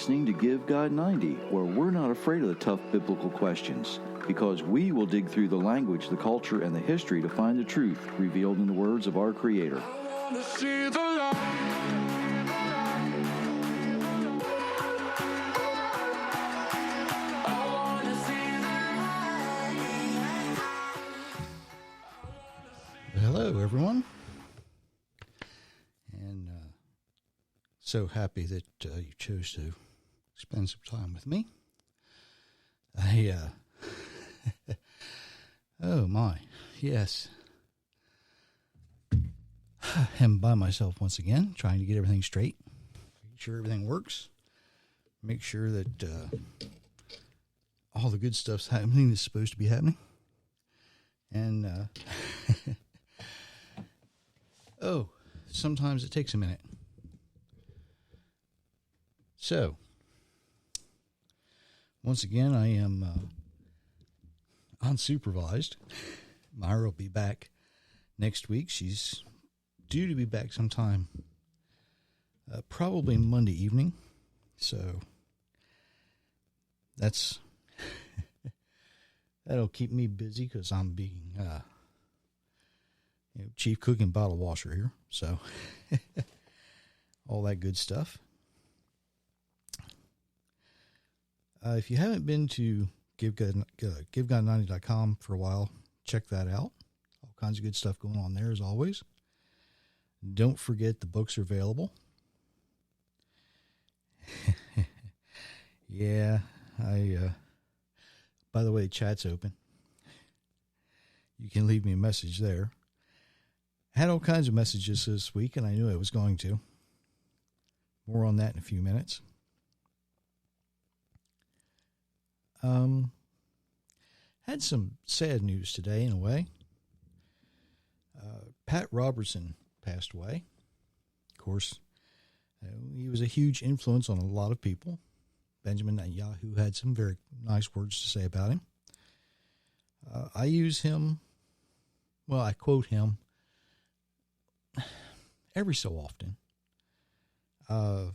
listening to Give God 90, where we're not afraid of the tough biblical questions, because we will dig through the language, the culture, and the history to find the truth revealed in the words of our Creator. I wanna see the light. Hello, everyone, and so happy that you chose to spend some time with me. Oh my, yes, I'm by myself once again, trying to get everything straight, make sure everything works, make sure that all the good stuff's happening that's supposed to be happening, and oh, sometimes it takes a minute. So, once again, I am unsupervised. Myra will be back next week. She's due to be back sometime, probably Monday evening. So, that'll keep me busy because I'm being chief cook and bottle washer here, so all that good stuff. If you haven't been to GiveGod90.com for a while, check that out. All kinds of good stuff going on there as always. Don't forget the books are available. Yeah, by the way, chat's open. You can leave me a message there. I had all kinds of messages this week, and I knew I was going to. More on that in a few minutes. Had some sad news today, in a way. Pat Robertson passed away. Of course, he was a huge influence on a lot of people. Benjamin Netanyahu had some very nice words to say about him. I use him, well, I quote him every so often. Of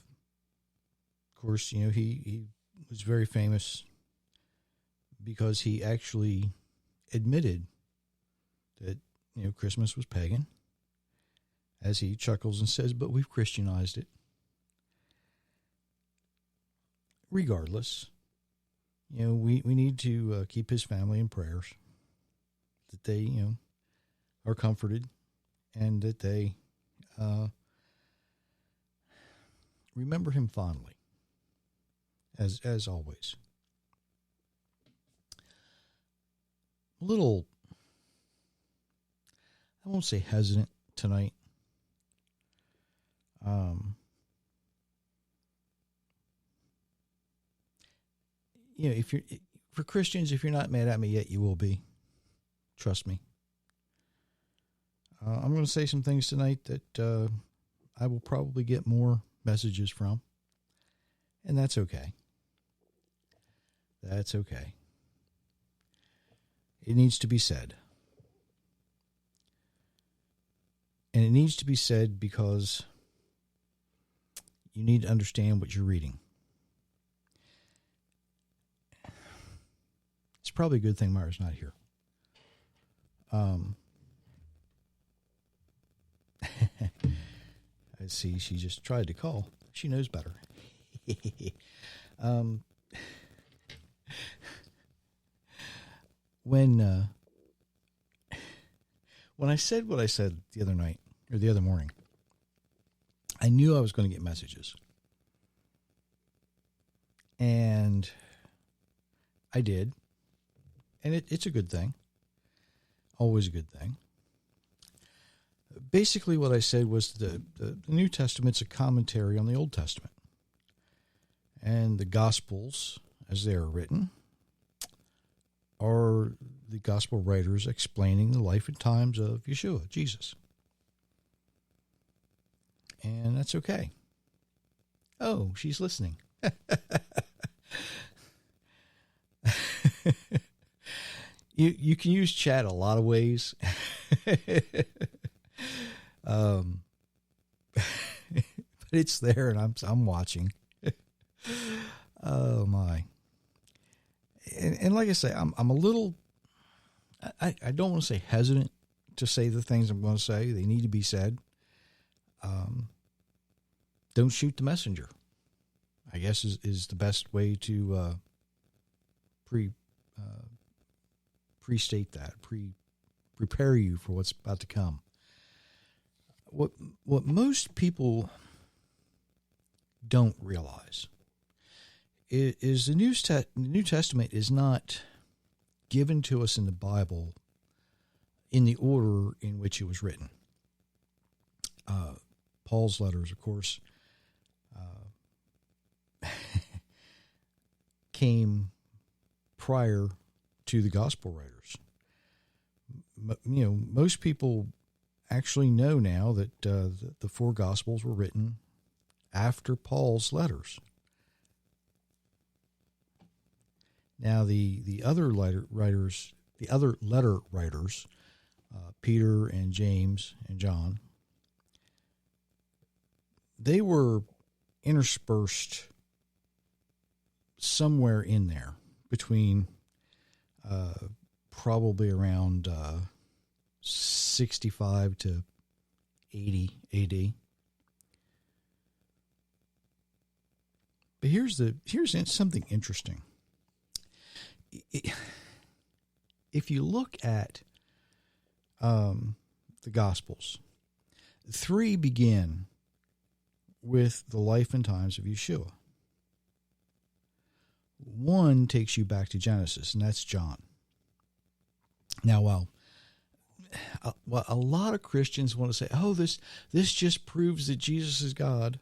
course, he was very famous because he actually admitted that, Christmas was pagan, as he chuckles and says, but we've Christianized it. Regardless, we need to keep his family in prayers, that they, are comforted, and that they remember him fondly, as always. A little, I won't say hesitant tonight. If you're, for Christians, if you're not mad at me yet, you will be. Trust me. I'm going to say some things tonight that I will probably get more messages from, and that's okay. That's okay. It needs to be said. And it needs to be said because you need to understand what you're reading. It's probably a good thing Myra's not here. I see she just tried to call. She knows better. When I said what I said the other night, or the other morning, I knew I was going to get messages. And I did. And it's a good thing. Always a good thing. Basically what I said was the New Testament's a commentary on the Old Testament. And the Gospels, as they are written, are the Gospel writers explaining the life and times of Yeshua, Jesus. And that's okay. Oh, she's listening. You can use chat a lot of ways. But it's there, and I'm watching. Oh my. And like I say, I'm a little, I don't want to say hesitant to say the things I'm going to say. They need to be said. Don't shoot the messenger, I guess is the best way to pre-state that, prepare you for what's about to come. What most people don't realize is the New Testament is not given to us in the Bible in the order in which it was written. Paul's letters, of course, came prior to the gospel writers. Most people actually know now that the four gospels were written after Paul's letters. Now, the other letter writers, Peter and James and John, they were interspersed somewhere in there between probably around 65 to 80 AD. But here's something interesting. If you look at the Gospels, 3 begin with the life and times of Yeshua. 1 takes you back to Genesis, and that's John. Now, while a lot of Christians want to say, oh, this just proves that Jesus is God,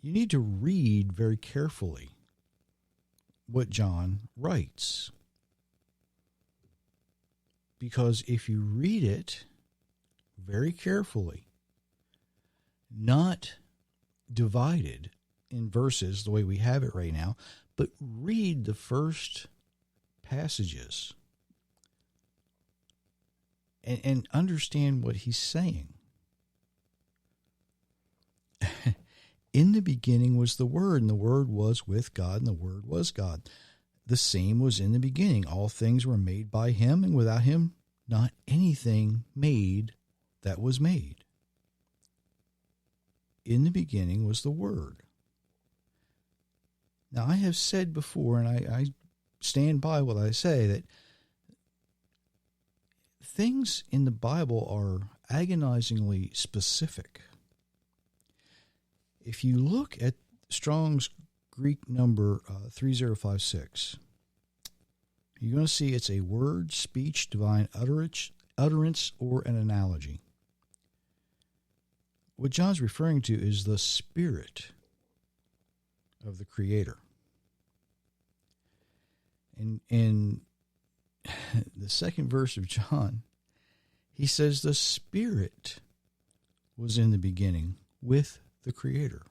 you need to read very carefully what John writes. Because if you read it very carefully, not divided in verses the way we have it right now, but read the first passages and understand what he's saying. In the beginning was the Word, and the Word was with God, and the Word was God. The same was in the beginning. All things were made by him, and without him not anything made that was made. In the beginning was the Word. Now, I have said before, and I stand by what I say, that things in the Bible are agonizingly specific. If you look at Strong's Greek number 3056, you're going to see it's a word, speech, divine utterance, or an analogy. What John's referring to is the Spirit of the Creator. In the second verse of John, he says the Spirit was in the beginning with the Creator.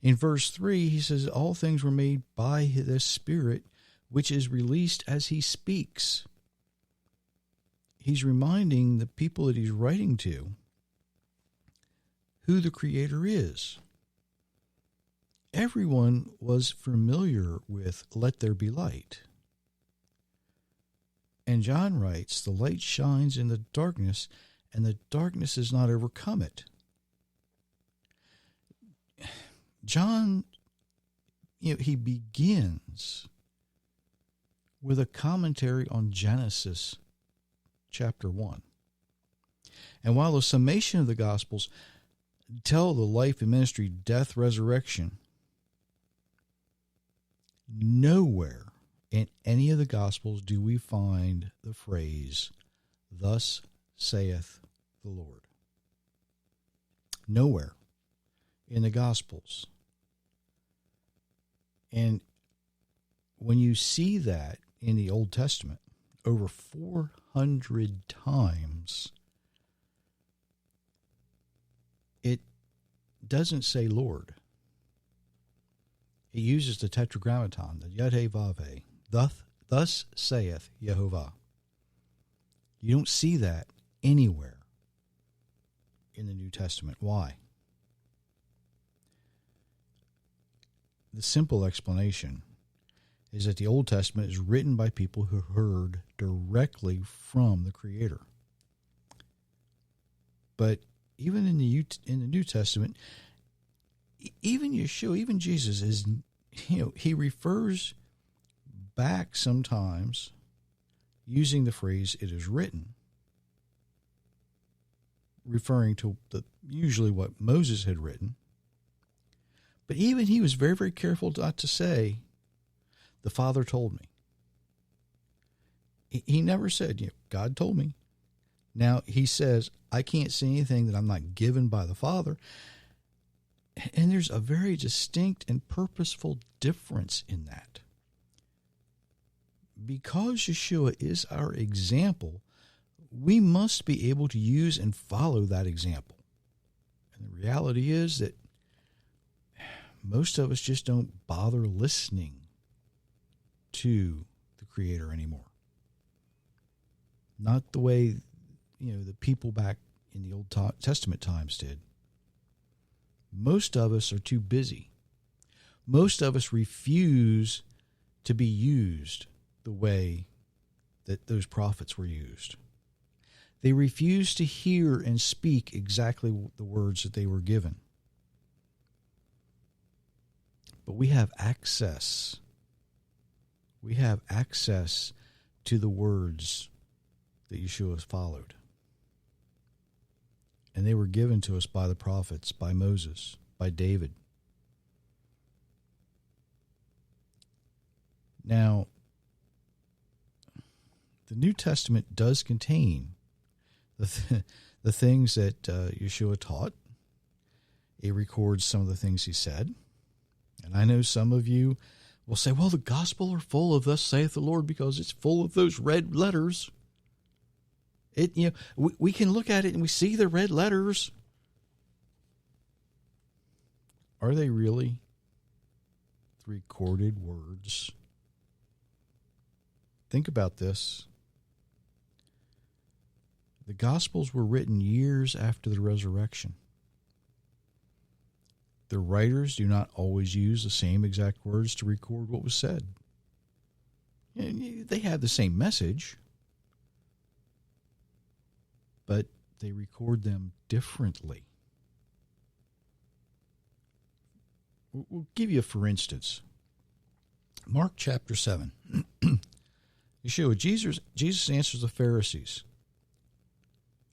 In verse 3, he says all things were made by the Spirit, which is released as he speaks. He's reminding the people that he's writing to who the Creator is. Everyone was familiar with "Let there be light." And John writes, the light shines in the darkness, and the darkness has not overcome it. John, he begins with a commentary on Genesis chapter 1. And while the summation of the Gospels tell the life and ministry, death, resurrection, nowhere in any of the Gospels do we find the phrase, "Thus saith the Lord." Nowhere in the Gospels. And when you see that in the Old Testament, over 400 times, it doesn't say Lord. It uses the Tetragrammaton, the Yod-Heh-Vav-Heh. Thus saith Yehovah. You don't see that anywhere in the New Testament. Why? the simple explanation is that the Old Testament is written by people who heard directly from the Creator. But even in the New Testament, even Yeshua, even Jesus is, he refers back sometimes using the phrase "it is written," referring to usually what Moses had written. But even he was very, very careful not to say, "The Father told me." He never said, "God told me." Now, he says, "I can't say anything that I'm not given by the Father." And there's a very distinct and purposeful difference in that. Because Yeshua is our example, we must be able to use and follow that example. And the reality is that most of us just don't bother listening to the Creator anymore. Not the way, the people back in the Old Testament times did. Most of us are too busy. Most of us refuse to be used the way that those prophets were used. They refuse to hear and speak exactly the words that they were given. But we have access. We have access to the words that Yeshua followed. And they were given to us by the prophets, by Moses, by David. Now, the New Testament does contain the things that Yeshua taught. It records some of the things he said. And I know some of you will say, well, the gospel are full of "thus saith the Lord" because it's full of those red letters. We can look at it and we see the red letters. Are they really the recorded words? Think about this. The Gospels were written years after the resurrection. The writers do not always use the same exact words to record what was said. They have the same message, but they record them differently. We'll give you, for instance, Mark chapter 7. Yeshua, Jesus answers the Pharisees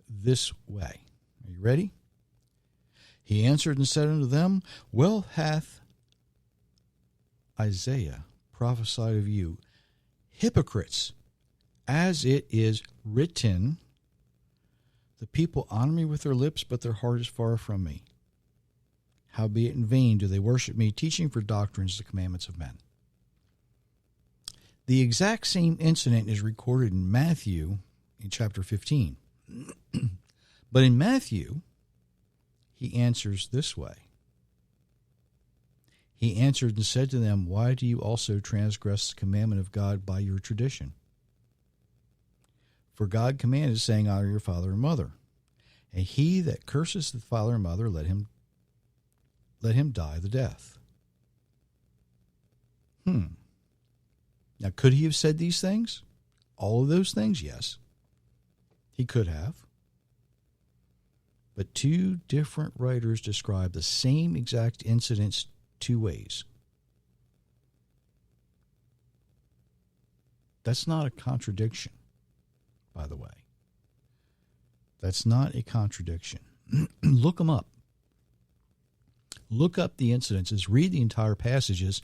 this way. Are you ready? He answered and said unto them, well hath Isaiah prophesied of you, hypocrites, as it is written, the people honor me with their lips, but their heart is far from me. Howbeit in vain do they worship me, teaching for doctrines the commandments of men. The exact same incident is recorded in Matthew in chapter 15. But in Matthew, he answers this way. He answered and said to them, why do you also transgress the commandment of God by your tradition? For God commanded, saying, honor your father and mother. And he that curses the father and mother, let him die the death. Now, could he have said these things? All of those things? Yes. He could have. But two different writers describe the same exact incidents two ways. That's not a contradiction, by the way. That's not a contradiction. Look them up. Look up the incidences, read the entire passages,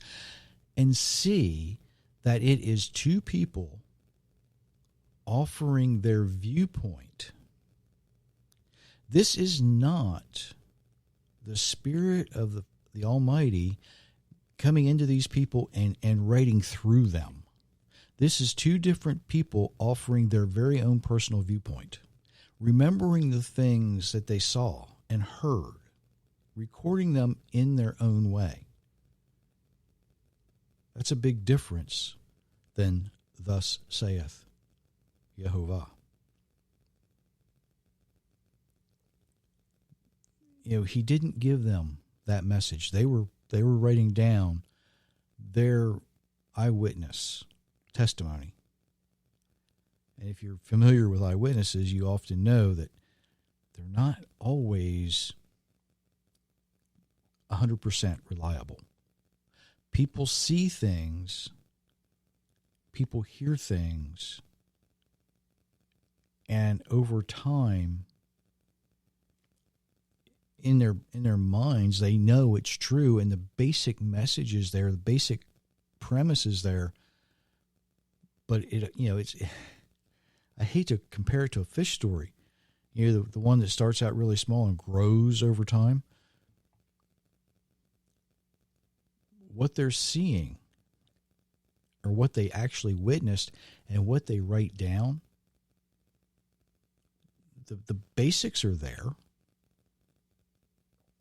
and see that it is two people offering their viewpoint. This is not the Spirit of the Almighty coming into these people and writing through them. This is two different people offering their very own personal viewpoint, remembering the things that they saw and heard, recording them in their own way. That's a big difference than thus saith Yehovah. He didn't give them that message. They were writing down their eyewitness testimony. And if you're familiar with eyewitnesses, you often know that they're not always 100% reliable. People see things, people hear things, and over time, in their minds, they know it's true, and the basic message is there, the basic premise is there. But it's. I hate to compare it to a fish story. The one that starts out really small and grows over time. What they're seeing, or what they actually witnessed, and what they write down, the basics are there.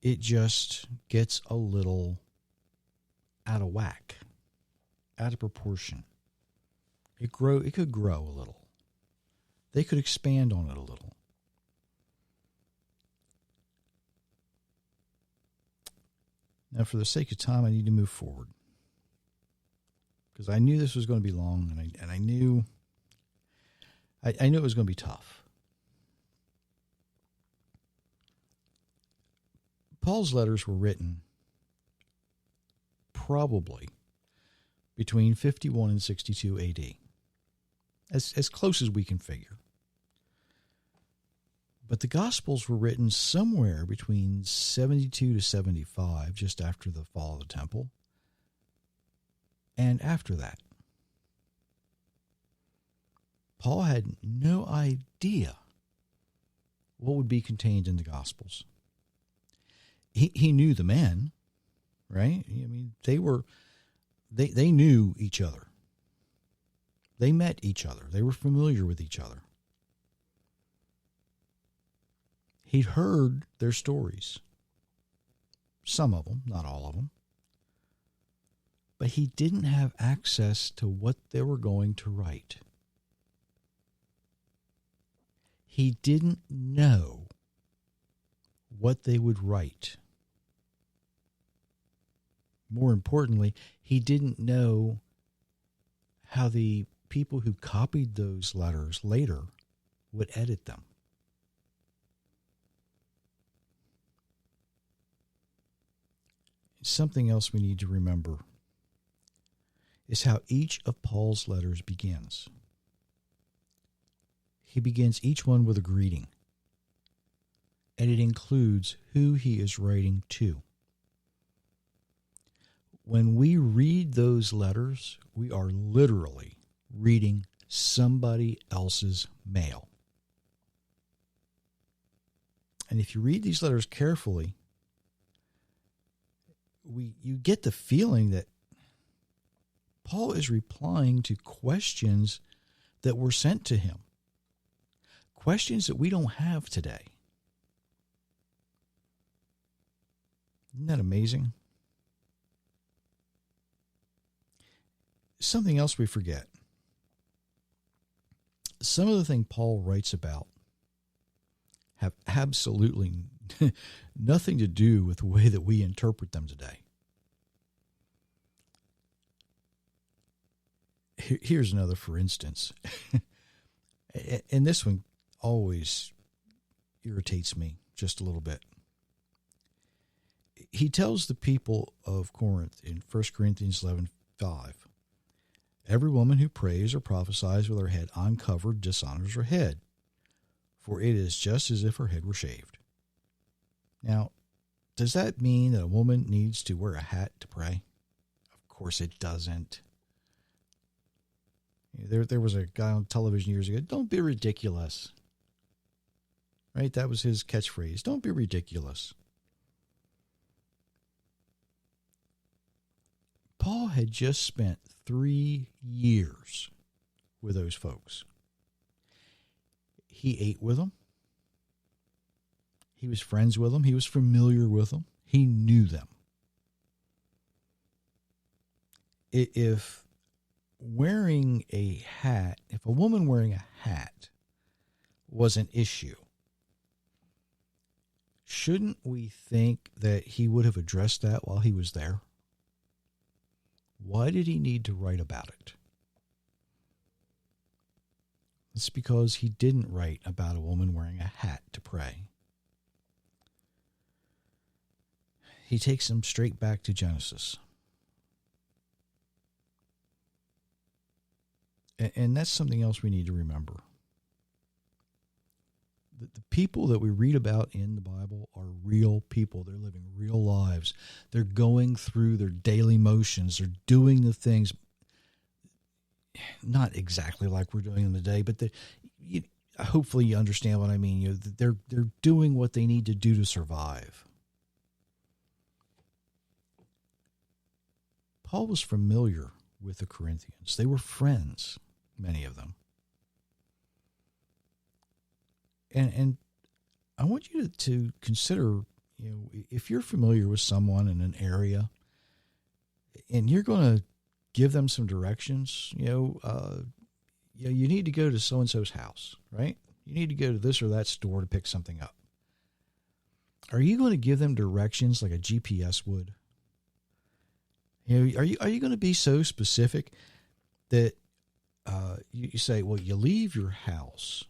It just gets a little out of whack, out of proportion. It could grow a little. They could expand on it a little. Now, for the sake of time, I need to move forward, because I knew this was going to be long, and I knew it was going to be tough. Paul's letters were written probably between 51 and 62 AD, as close as we can figure. But the Gospels were written somewhere between 72 to 75, just after the fall of the temple, and after that. Paul had no idea what would be contained in the Gospels. He knew the men, right? I mean, they knew each other. They met each other. They were familiar with each other. He'd heard their stories. Some of them, not all of them. But he didn't have access to what they were going to write. He didn't know what they would write. More importantly, he didn't know how the people who copied those letters later would edit them. Something else we need to remember is how each of Paul's letters begins. He begins each one with a greeting, and it includes who he is writing to. When we read those letters, we are literally reading somebody else's mail. And if you read these letters carefully, you get the feeling that Paul is replying to questions that were sent to him. Questions that we don't have today. Isn't that amazing? Something else we forget. Some of the things Paul writes about have absolutely nothing to do with the way that we interpret them today. Here's another, for instance. And this one always irritates me just a little bit. He tells the people of Corinth in 1 Corinthians 11:5, every woman who prays or prophesies with her head uncovered dishonors her head, for it is just as if her head were shaved. Now, does that mean that a woman needs to wear a hat to pray? Of course it doesn't. There was a guy on television years ago, don't be ridiculous. Right? That was his catchphrase. Don't be ridiculous. Paul had just spent 3 years with those folks. He ate with them. He was friends with them. He was familiar with them. He knew them. If wearing a hat, if a woman wearing a hat was an issue, shouldn't we think that he would have addressed that while he was there? Why did he need to write about it? It's because he didn't write about a woman wearing a hat to pray. He takes them straight back to Genesis. And that's something else we need to remember. The people that we read about in the Bible are real people. They're living real lives. They're going through their daily motions. They're doing the things, not exactly like we're doing them today, but hopefully you understand what I mean. They're doing what they need to do to survive. Paul was familiar with the Corinthians. They were friends, many of them. And I want you to consider, if you're familiar with someone in an area and you're going to give them some directions, you need to go to so-and-so's house, right? You need to go to this or that store to pick something up. Are you going to give them directions like a GPS would? Are you going to be so specific that you say, well, you leave your house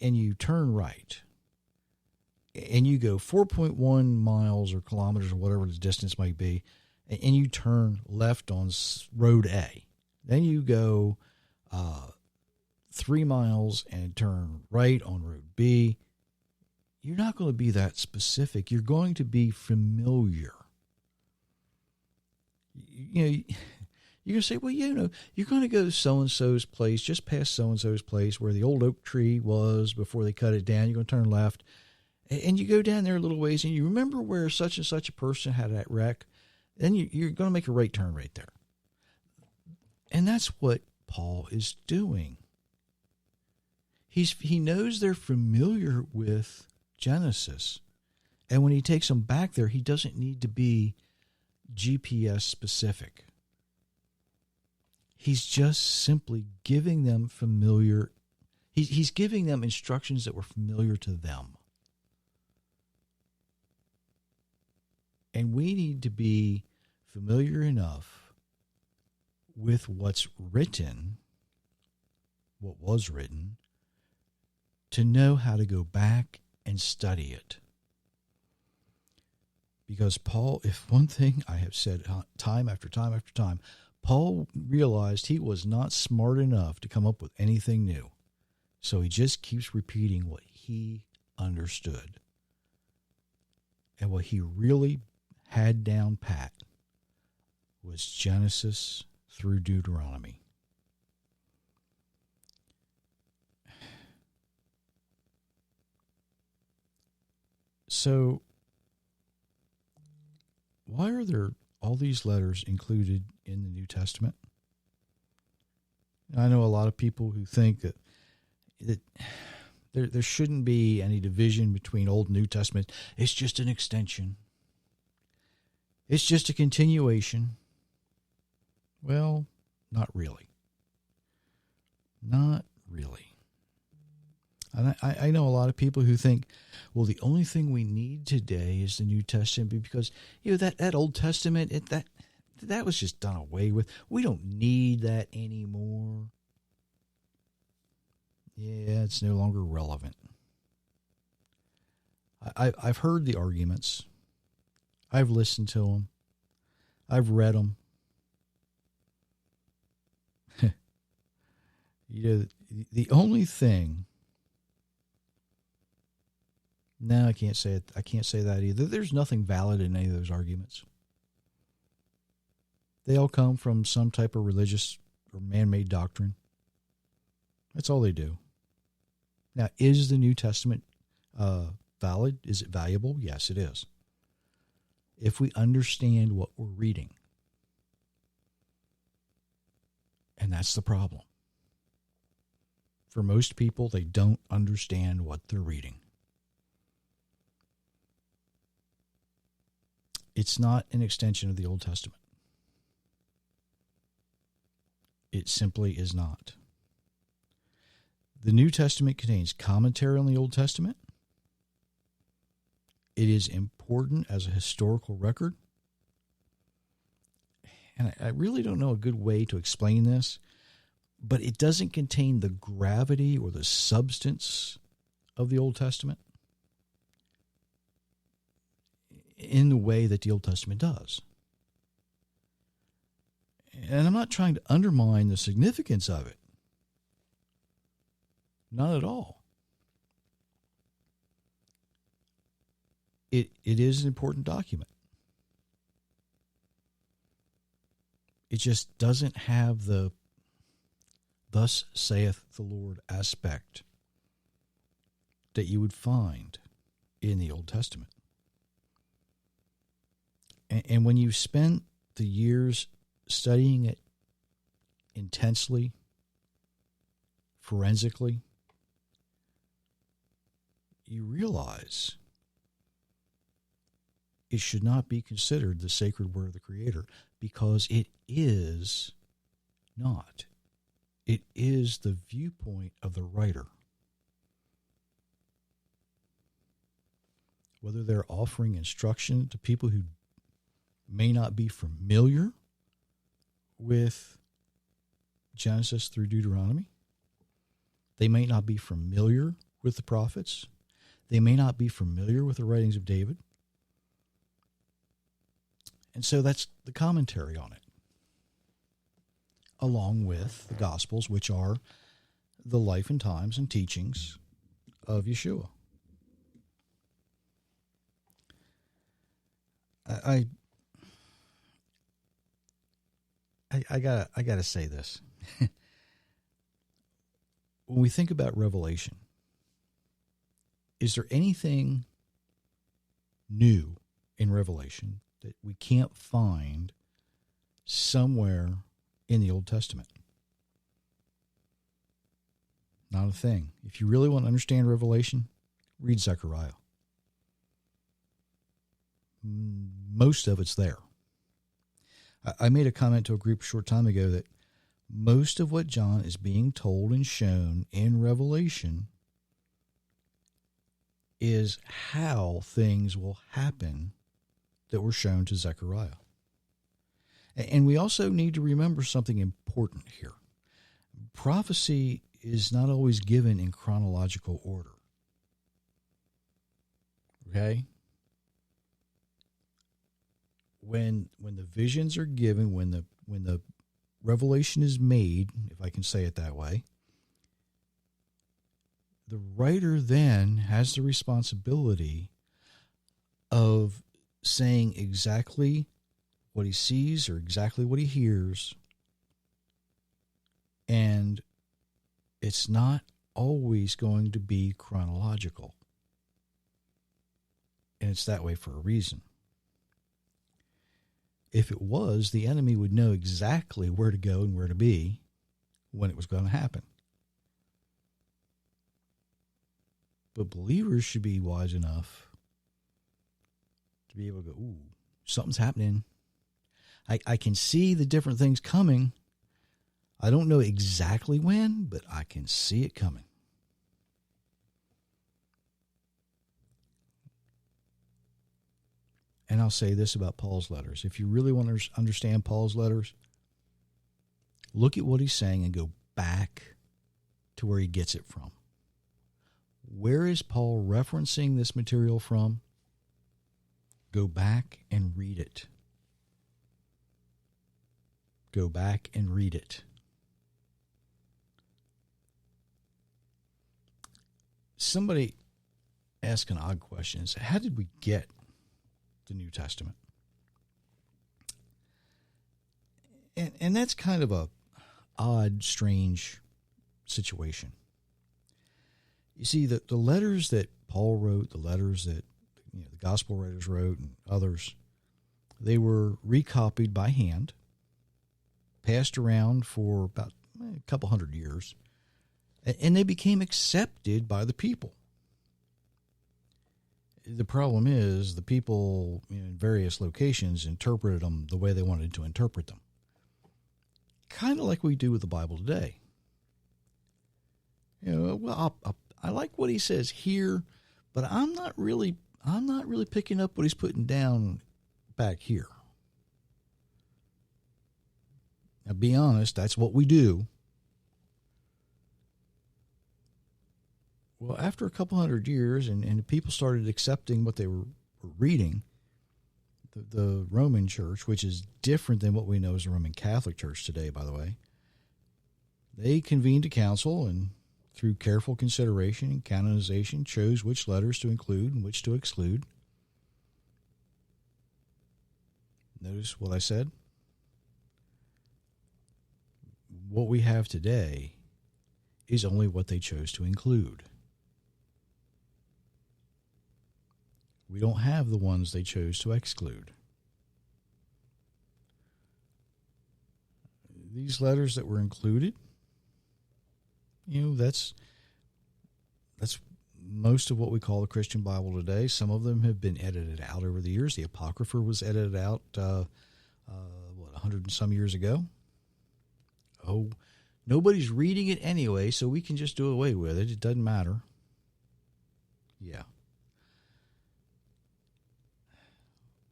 and you turn right and you go 4.1 miles or kilometers or whatever the distance might be, and you turn left on road A. Then you go 3 miles and turn right on road B. You're not going to be that specific. You're going to be familiar. You're going to say, well, you're going to go to so-and-so's place, just past so-and-so's place where the old oak tree was before they cut it down. You're going to turn left. And you go down there a little ways, and you remember where such and such a person had that wreck. Then you're going to make a right turn right there. And that's what Paul is doing. He knows they're familiar with Genesis. And when he takes them back there, he doesn't need to be GPS specific. He's just simply giving them familiar. He's giving them instructions that were familiar to them. And we need to be familiar enough with what's written, what was written, to know how to go back and study it. Because Paul, if one thing I have said time after time after time, Paul realized he was not smart enough to come up with anything new. So he just keeps repeating what he understood. And what he really had down pat was Genesis through Deuteronomy. So, why are there all these letters included in the New Testament? I know a lot of people who think that there shouldn't be any division between Old and New Testament. It's just an extension. It's just a continuation. Well, not really. Not really. And I know a lot of people who think, well, the only thing we need today is the New Testament because that Old Testament, that was just done away with. We don't need that anymore. Yeah, it's no longer relevant. I've heard the arguments. I've listened to them. I've read them. The only thing. No, I can't say it. I can't say that either. There's nothing valid in any of those arguments. They all come from some type of religious or man-made doctrine. That's all they do. Now, is the New Testament valid? Is it valuable? Yes, it is. If we understand what we're reading. And that's the problem. For most people, they don't understand what they're reading. It's not an extension of the Old Testament. It simply is not. The New Testament contains commentary on the Old Testament. It is important as a historical record. and I really don't know a good way to explain this, but it doesn't contain the gravity or the substance of the Old Testament in the way that the Old Testament does. And I'm not trying to undermine the significance of it. Not at all. It is an important document. It just doesn't have the "thus saith the Lord" aspect that you would find in the Old Testament. And when you spend the years studying it intensely, forensically, you realize it should not be considered the sacred word of the Creator, because it is not. It is the viewpoint of the writer. Whether they're offering instruction to people who may not be familiar with Genesis through Deuteronomy, they may not be familiar with the prophets, they may not be familiar with the writings of David. And so that's the commentary on it, along with the Gospels, which are the life and times and teachings of Yeshua. I gotta say this. When we think about Revelation, is there anything new in Revelation that we can't find somewhere in the Old Testament? Not a thing. If you really want to understand Revelation, read Zechariah. Most of it's there. I made a comment to a group a short time ago that most of what John is being told and shown in Revelation is how things will happen that were shown to Zechariah. And we also need to remember something important here. Prophecy is not always given in chronological order. Okay? When the visions are given, when the revelation is made, if I can say it that way, the writer then has the responsibility of saying exactly what he sees or exactly what he hears, and it's not always going to be chronological. And it's that way for a reason. If it was, the enemy would know exactly where to go and where to be when it was going to happen. But believers should be wise enough to be able to go, ooh, something's happening. I can see the different things coming. I don't know exactly when, but I can see it coming. And I'll say this about Paul's letters. If you really want to understand Paul's letters, look at what he's saying and go back to where he gets it from. Where is Paul referencing this material from? Go back and read it. Go back and read it. Somebody asked an odd question and said, how did we get the New Testament? And that's kind of a odd, strange situation. You see, the letters that Paul wrote, the letters that the gospel writers wrote and others, they were recopied by hand, passed around for about a couple hundred years, and they became accepted by the people. The problem is the people in various locations interpreted them the way they wanted to interpret them. Kind of like we do with the Bible today. Well, I like what he says here, but I'm not really picking up what he's putting down back here. Now, be honest, that's what we do. Well, after a couple hundred years and people started accepting what they were reading, the Roman Church, which is different than what we know as the Roman Catholic Church today, by the way, they convened a council and through careful consideration and canonization chose which letters to include and which to exclude. Notice what I said? What we have today is only what they chose to include. We don't have the ones they chose to exclude. These letters that were included, that's most of what we call the Christian Bible today. Some of them have been edited out over the years. The Apocrypha was edited out, 100 and some years ago. Oh, nobody's reading it anyway, so we can just do away with it. It doesn't matter. Yeah.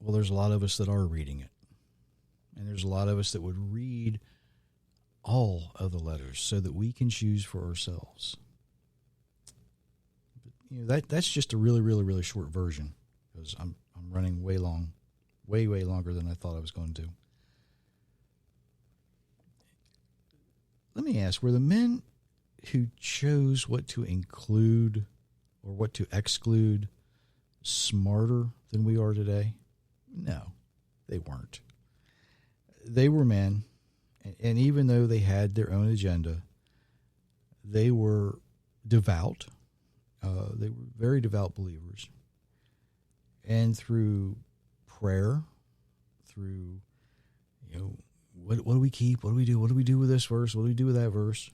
Well, there's a lot of us that are reading it. And there's a lot of us that would read all of the letters so that we can choose for ourselves. But, that's just a really, really, really short version because I'm running way longer than I thought I was going to. Let me ask, were the men who chose what to include or what to exclude smarter than we are today? No, they weren't. They were men, and even though they had their own agenda, they were devout. They were very devout believers. And through prayer, through, what do we keep? What do we do? What do we do with this verse? What do we do with that verse?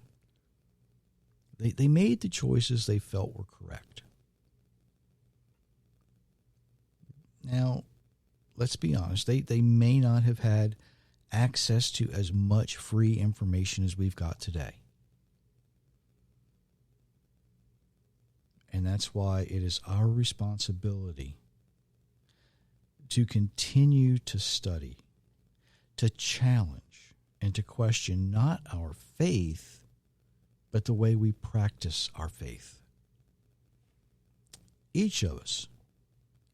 They made the choices they felt were correct. Now, let's be honest, they may not have had access to as much free information as we've got today. And that's why it is our responsibility to continue to study, to challenge, and to question not our faith, but the way we practice our faith. Each of us,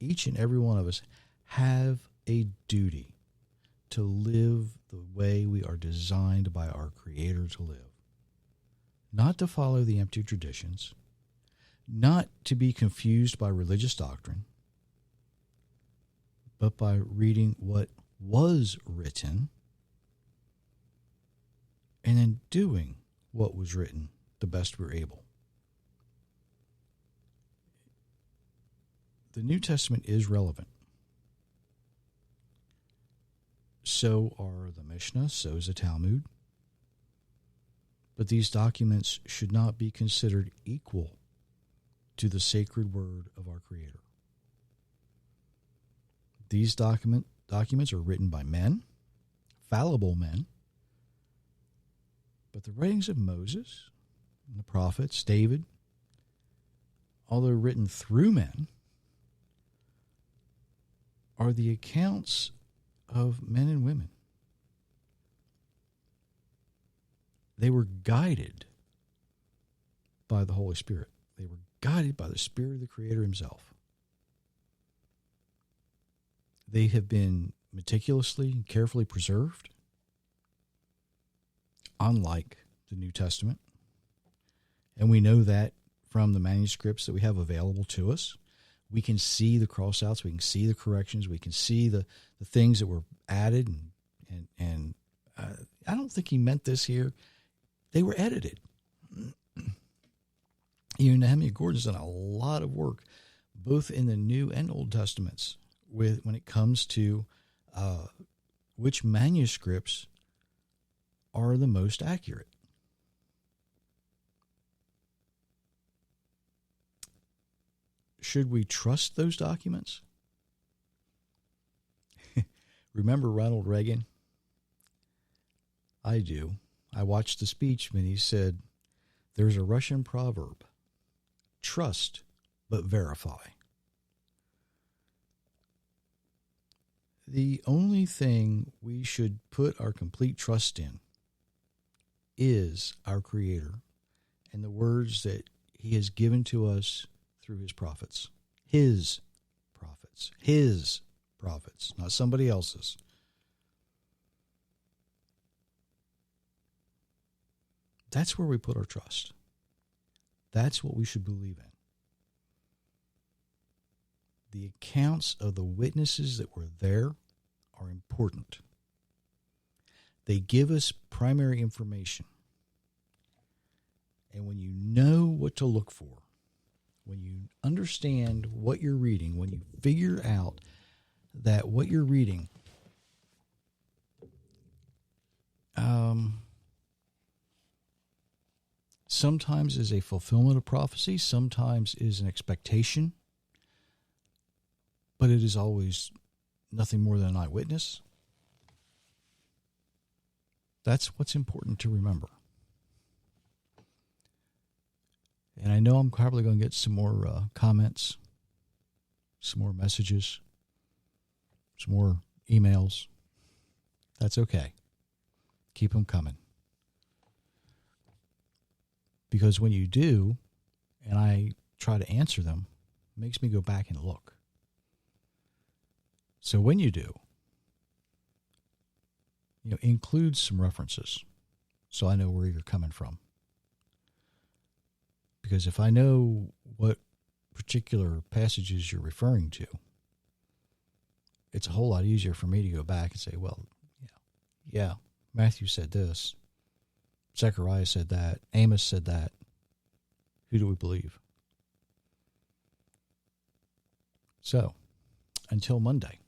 each and every one of us, have a duty to live the way we are designed by our Creator to live. Not to follow the empty traditions, not to be confused by religious doctrine, but by reading what was written and then doing what was written the best we're able. The New Testament is relevant. So are the Mishnah, so is the Talmud. But these documents should not be considered equal to the sacred word of our Creator. These documents are written by men, fallible men, but the writings of Moses and the prophets, David, although written through men, are the accounts of men and women. They were guided by the Holy Spirit. They were guided by the Spirit of the Creator Himself. They have been meticulously and carefully preserved, unlike the New Testament. And we know that from the manuscripts that we have available to us. We can see the cross-outs, we can see the corrections, we can see the things that were added. And I don't think he meant this here. They were edited. Nehemiah Gordon's done a lot of work, both in the New and Old Testaments, when it comes to which manuscripts are the most accurate. Should we trust those documents? Remember Ronald Reagan? I do. I watched the speech when he said, there's a Russian proverb, trust but verify. The only thing we should put our complete trust in is our Creator and the words that He has given to us through His prophets. His prophets. His prophets, not somebody else's. That's where we put our trust. That's what we should believe in. The accounts of the witnesses that were there are important. They give us primary information. And when you know what to look for, when you understand what you're reading, when you figure out that what you're reading sometimes is a fulfillment of prophecy, sometimes is an expectation, but it is always nothing more than an eyewitness. That's what's important to remember. And I know I'm probably going to get some more comments, some more messages, some more emails. That's okay. Keep them coming. Because when you do, and I try to answer them, it makes me go back and look. So when you do, include some references so I know where you're coming from. Because if I know what particular passages you're referring to, it's a whole lot easier for me to go back and say, well, yeah, Matthew said this. Zechariah said that. Amos said that. Who do we believe? So, until Monday,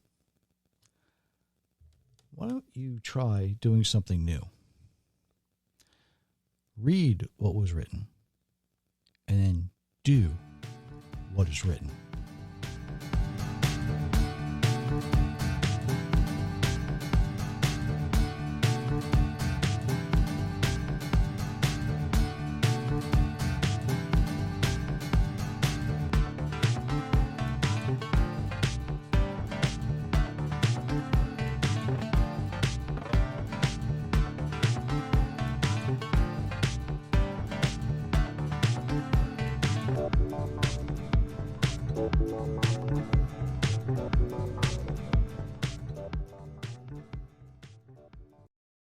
why don't you try doing something new? Read what was written, and then do what is written.